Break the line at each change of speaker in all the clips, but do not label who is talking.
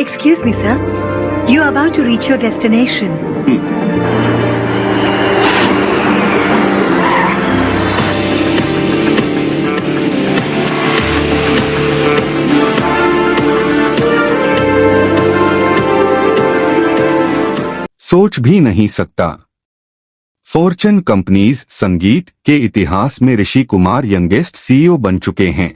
Excuse me, sir. You are about to reach your destination.
सोच भी नहीं सकता। फॉर्च्यून कंपनीज संगीत के इतिहास में ऋषि कुमार यंगेस्ट सीईओ बन चुके हैं।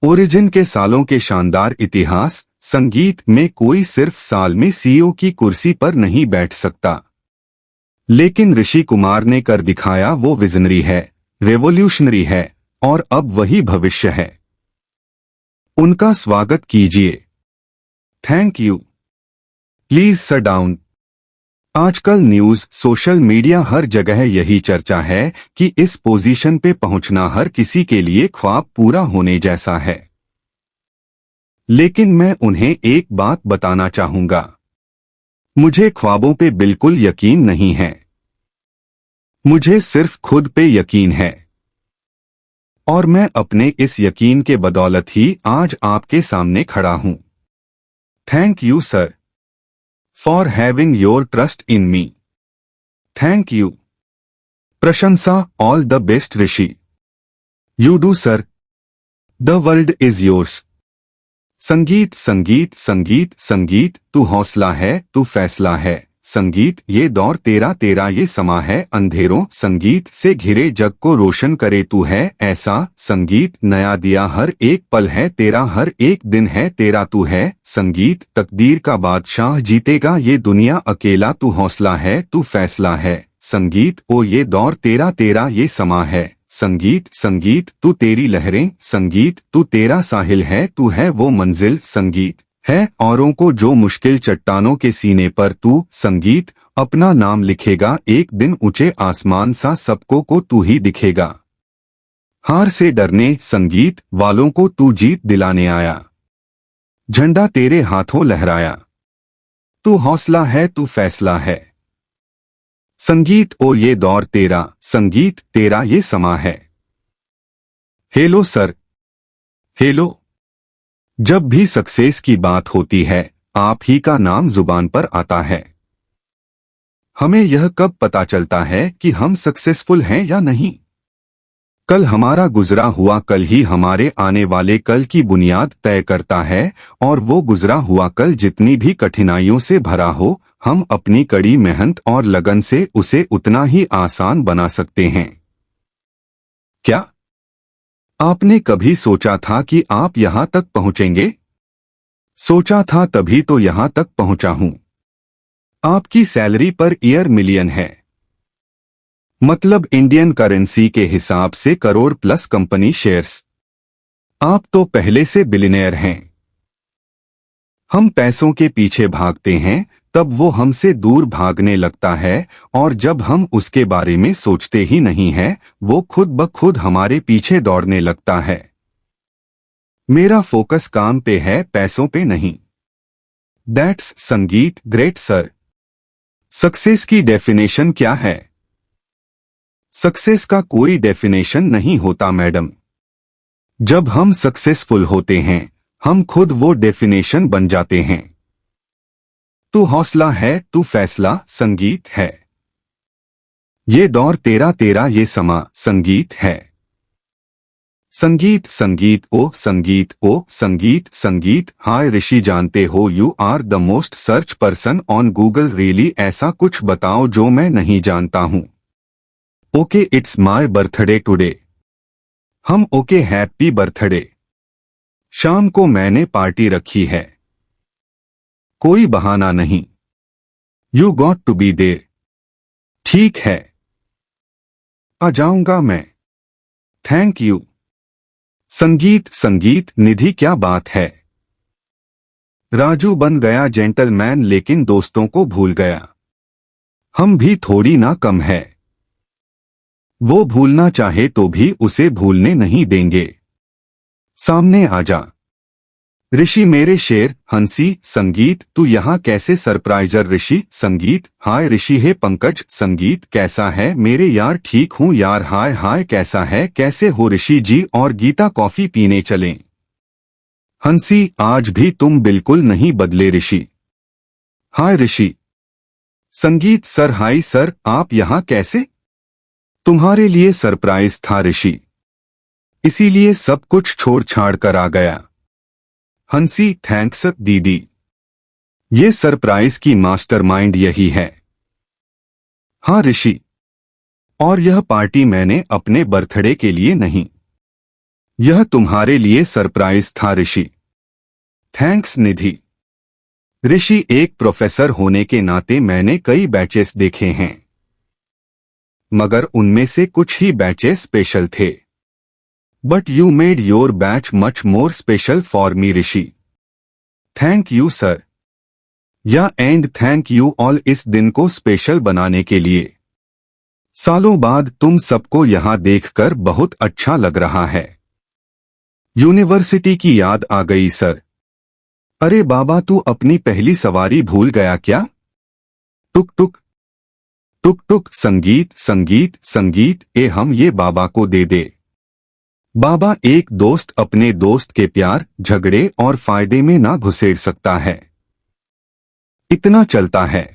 ओरिजिन के सालों के शानदार इतिहास संगीत में कोई सिर्फ साल में सीईओ की कुर्सी पर नहीं बैठ सकता, लेकिन ऋषि कुमार ने कर दिखाया। वो विजनरी है, रेवोल्यूशनरी है और अब वही भविष्य है। उनका स्वागत कीजिए। Thank you. Please sit down. आजकल न्यूज, सोशल मीडिया, हर जगह यही चर्चा है कि इस पोजीशन पे पहुंचना हर किसी के लिए ख्वाब पूरा होने जैसा है। लेकिन मैं उन्हें एक बात बताना चाहूंगा, मुझे ख्वाबों पे बिल्कुल यकीन नहीं है। मुझे सिर्फ खुद पे यकीन है और मैं अपने इस यकीन के बदौलत ही आज आपके सामने खड़ा हूं। Thank you sir for having your trust in me. Thank you. प्रशंसा, all the best Rishi. You do sir. The world is yours. संगीत संगीत संगीत संगीत, तू हौसला है, तू फैसला है। संगीत, ये दौर तेरा, तेरा ये समा है। अंधेरों संगीत से घिरे जग को रोशन करे तू है ऐसा। संगीत, नया दिया हर एक पल है तेरा, हर एक दिन है तेरा तू है। संगीत, तकदीर का बादशाह, जीतेगा ये दुनिया अकेला। तू हौसला है, तू फैसला है। संगीत, ओ ये दौर तेरा, तेरा ये समा है। संगीत संगीत, तू तेरी लहरें। संगीत, तू तेरा साहिल है, तू है वो मंजिल। संगीत है औरों को जो मुश्किल चट्टानों के सीने पर तू। संगीत, अपना नाम लिखेगा एक दिन ऊंचे आसमान सा, सबको को तू ही दिखेगा। हार से डरने संगीत वालों को तू जीत दिलाने आया, झंडा तेरे हाथों लहराया। तू हौसला है, तू फैसला है। संगीत, ओ ये दौर तेरा, संगीत तेरा ये समा है। Hello sir. हेलो। जब भी सक्सेस की बात होती है, आप ही का नाम जुबान पर आता है। हमें यह कब पता चलता है कि हम सक्सेसफुल हैं या नहीं? कल हमारा गुजरा हुआ कल ही हमारे आने वाले कल की बुनियाद तय करता है, और वो गुजरा हुआ कल जितनी भी कठिनाइयों से भरा हो, हम अपनी कड़ी मेहनत और लगन से उसे उतना ही आसान बना सकते हैं। क्या आपने कभी सोचा था कि आप यहां तक पहुंचेंगे? सोचा था तभी तो यहां तक पहुंचा हूं। आपकी सैलरी पर ईयर मिलियन है, मतलब इंडियन करेंसी के हिसाब से करोड़ प्लस कंपनी शेयर्स। आप तो पहले से बिलियनियर हैं। हम पैसों के पीछे भागते हैं, तब वो हमसे दूर भागने लगता है, और जब हम उसके बारे में सोचते ही नहीं है, वो खुद ब खुद हमारे पीछे दौड़ने लगता है। मेरा फोकस काम पे है, पैसों पे नहीं। दैट्स संगीत ग्रेट सर। सक्सेस की डेफिनेशन क्या है? सक्सेस का कोई डेफिनेशन नहीं होता मैडम। जब हम सक्सेसफुल होते हैं, हम खुद वो डेफिनेशन बन जाते हैं। तू हौसला है, तू फैसला संगीत है। ये दौर तेरा, तेरा ये समा संगीत है। संगीत संगीत, ओ संगीत, ओ संगीत संगीत। हाय ऋषि, जानते हो you are the most search person on Google. Really? ऐसा कुछ बताओ जो मैं नहीं जानता हूं। Okay, it's my birthday today. Hmm okay, happy birthday. शाम को मैंने पार्टी रखी है, कोई बहाना नहीं। You got to be there. ठीक है, आ जाऊंगा मैं। Thank you. संगीत संगीत, निधि क्या बात है। राजू बन गया जेंटलमैन, लेकिन दोस्तों को भूल गया। हम भी थोड़ी ना कम है। वो भूलना चाहे तो भी उसे भूलने नहीं देंगे। सामने आजा। ऋषि मेरे शेर। हंसी संगीत, तू यहाँ कैसे सरप्राइजर ऋषि। संगीत, हाय ऋषि। हे पंकज। संगीत, कैसा है मेरे यार। ठीक हूँ यार। हाय हाय, कैसा है, कैसे हो ऋषि जी। और गीता, कॉफी पीने चलें। हंसी, आज भी तुम बिल्कुल नहीं बदले ऋषि। हाय ऋषि। संगीत, सर हाय सर, आप यहाँ कैसे? तुम्हारे लिए सरप्राइज था ऋषि, इसीलिए सब कुछ छोड़ छाड़ कर आ गया। हंसी, थैंक्स दीदी, ये सरप्राइज की मास्टरमाइंड यही है। हाँ ऋषि, और यह पार्टी मैंने अपने बर्थडे के लिए नहीं, यह तुम्हारे लिए सरप्राइज था ऋषि। थैंक्स निधि। ऋषि, एक प्रोफेसर होने के नाते मैंने कई बैचेस देखे हैं, मगर उनमें से कुछ ही बैचेस स्पेशल थे। But you made your batch much more special for me Rishi. Thank you sir. या एंड थैंक यू ऑल इस दिन को स्पेशल बनाने के लिए। सालों बाद तुम सबको यहाँ देखकर बहुत अच्छा लग रहा है। यूनिवर्सिटी की याद आ गई सर। अरे बाबा, तू अपनी पहली सवारी भूल गया क्या? टुक टुक टुक टुक। संगीत संगीत संगीत, ए हम ये बाबा को दे दे। बाबा, एक दोस्त अपने दोस्त के प्यार, झगड़े और फायदे में ना घुसेड़ सकता है, इतना चलता है।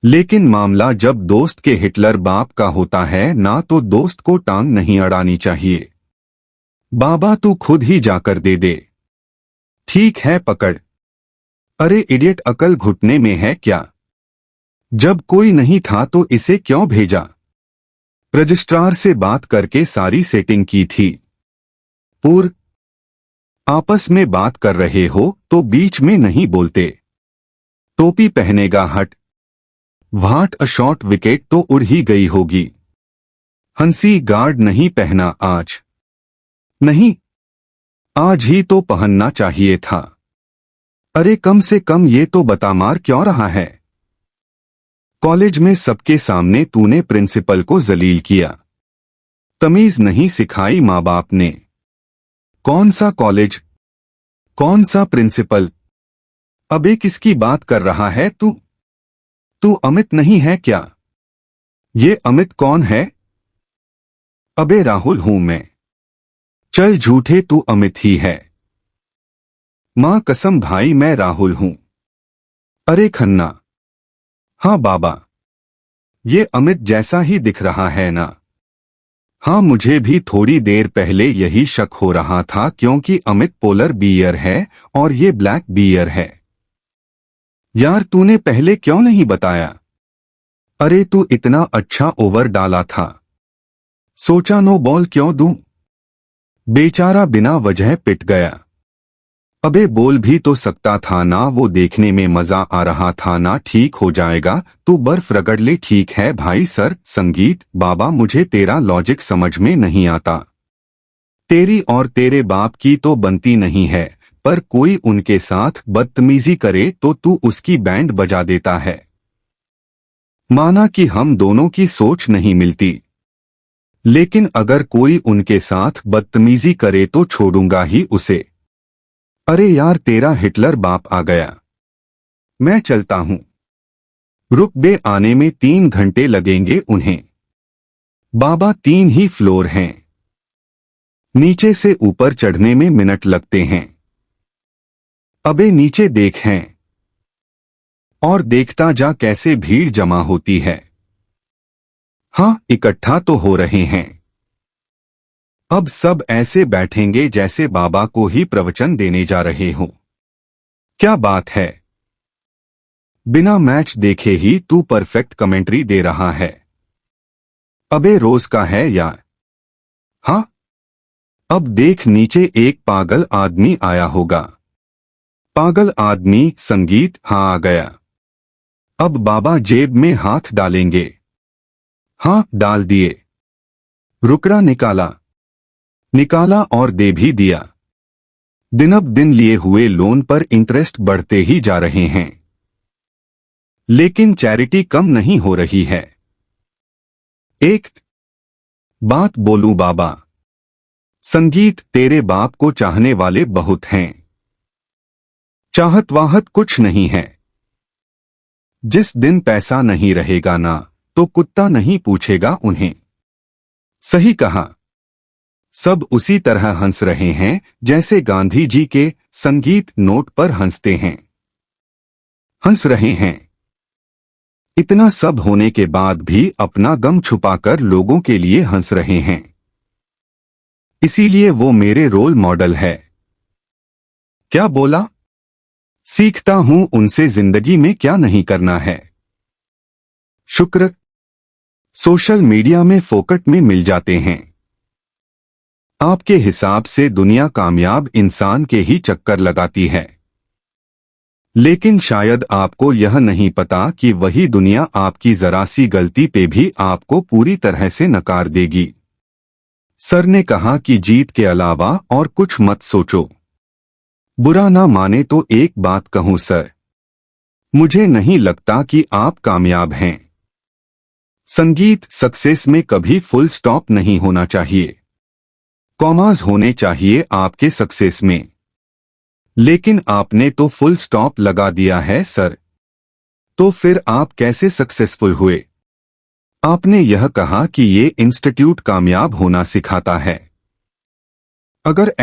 लेकिन मामला जब दोस्त के हिटलर बाप का होता है ना, तो दोस्त को टांग नहीं अड़ानी चाहिए। बाबा, तू खुद ही जाकर दे दे। ठीक है, पकड़। अरे इडियट, अकल घुटने में है क्या? जब कोई नहीं था तो इसे क्यों भेजा? रजिस्ट्रार से बात करके सारी सेटिंग की थी। पूर, आपस में बात कर रहे हो तो बीच में नहीं बोलते। टोपी पहनेगा, हट। व्हाट अ शॉर्ट विकेट तो उड़ ही गई होगी। हंसी, गार्ड नहीं पहना आज? नहीं, आज ही तो पहनना चाहिए था। अरे कम से कम ये तो बता, मार क्यों रहा है? कॉलेज में सबके सामने तूने प्रिंसिपल को जलील किया, तमीज नहीं सिखाई माँ बाप ने। कौन सा कॉलेज, कौन सा प्रिंसिपल? अबे किसकी बात कर रहा है तू? तू अमित नहीं है क्या? ये अमित कौन है? अबे राहुल हूं मैं। चल झूठे, तू अमित ही है। मां कसम भाई, मैं राहुल हूं। अरे खन्ना। हाँ बाबा, ये अमित जैसा ही दिख रहा है ना? हाँ, मुझे भी थोड़ी देर पहले यही शक हो रहा था, क्योंकि अमित पोलर बियर है और ये ब्लैक बियर है। यार तूने पहले क्यों नहीं बताया? अरे तू इतना अच्छा ओवर डाला था, सोचा नो बॉल क्यों दूं। बेचारा बिना वजह पिट गया। अबे बोल भी तो सकता था ना, वो देखने में मजा आ रहा था ना। ठीक हो जाएगा, तू बर्फ रगड़ ले। ठीक है भाई सर। संगीत, बाबा मुझे तेरा लॉजिक समझ में नहीं आता। तेरी और तेरे बाप की तो बनती नहीं है, पर कोई उनके साथ बदतमीजी करे तो तू उसकी बैंड बजा देता है। माना कि हम दोनों की सोच नहीं मिलती, लेकिन अगर कोई उनके साथ बदतमीजी करे तो छोड़ूंगा ही उसे। अरे यार, तेरा हिटलर बाप आ गया, मैं चलता हूं। रुक बे, आने में 3 घंटे लगेंगे उन्हें। बाबा 3 ही फ्लोर हैं, नीचे से ऊपर चढ़ने में मिनट लगते हैं। अबे नीचे देख हैं, और देखता जा कैसे भीड़ जमा होती है। हाँ, इकट्ठा तो हो रहे हैं। अब सब ऐसे बैठेंगे जैसे बाबा को ही प्रवचन देने जा रहे हो। क्या बात है, बिना मैच देखे ही तू परफेक्ट कमेंट्री दे रहा है। अबे रोज का है यार। हाँ, अब देख नीचे एक पागल आदमी आया होगा। पागल आदमी? संगीत, हाँ आ गया। अब बाबा जेब में हाथ डालेंगे। हाँ, डाल दिए। रुकड़ा निकाला, निकाला और दे भी दिया। दिनब दिन लिए हुए लोन पर इंटरेस्ट बढ़ते ही जा रहे हैं, लेकिन चैरिटी कम नहीं हो रही है। एक बात बोलूं बाबा? संगीत, तेरे बाप को चाहने वाले बहुत हैं, चाहत वाहत कुछ नहीं है। जिस दिन पैसा नहीं रहेगा ना, तो कुत्ता नहीं पूछेगा उन्हें। सही कहा। सब उसी तरह हंस रहे हैं जैसे गांधी जी के संगीत नोट पर हंसते हैं। हंस रहे हैं। इतना सब होने के बाद भी अपना गम छुपाकर लोगों के लिए हंस रहे हैं। इसीलिए वो मेरे रोल मॉडल है। क्या बोला? सीखता हूं उनसे जिंदगी में क्या नहीं करना है। शुक्र। सोशल मीडिया में फोकट में मिल जाते हैं। आपके हिसाब से दुनिया कामयाब इंसान के ही चक्कर लगाती है, लेकिन शायद आपको यह नहीं पता कि वही दुनिया आपकी जरा सी गलती पे भी आपको पूरी तरह से नकार देगी। सर ने कहा कि जीत के अलावा और कुछ मत सोचो। बुरा ना माने तो एक बात कहूं सर, मुझे नहीं लगता कि आप कामयाब हैं। संगीत सक्सेस में कभी फुल स्टॉप नहीं होना चाहिए, कॉमास होने चाहिए आपके सक्सेस में। लेकिन आपने तो फुल स्टॉप लगा दिया है सर। तो फिर आप कैसे सक्सेसफुल हुए? आपने यह कहा कि ये इंस्टीट्यूट कामयाब होना सिखाता है। अगर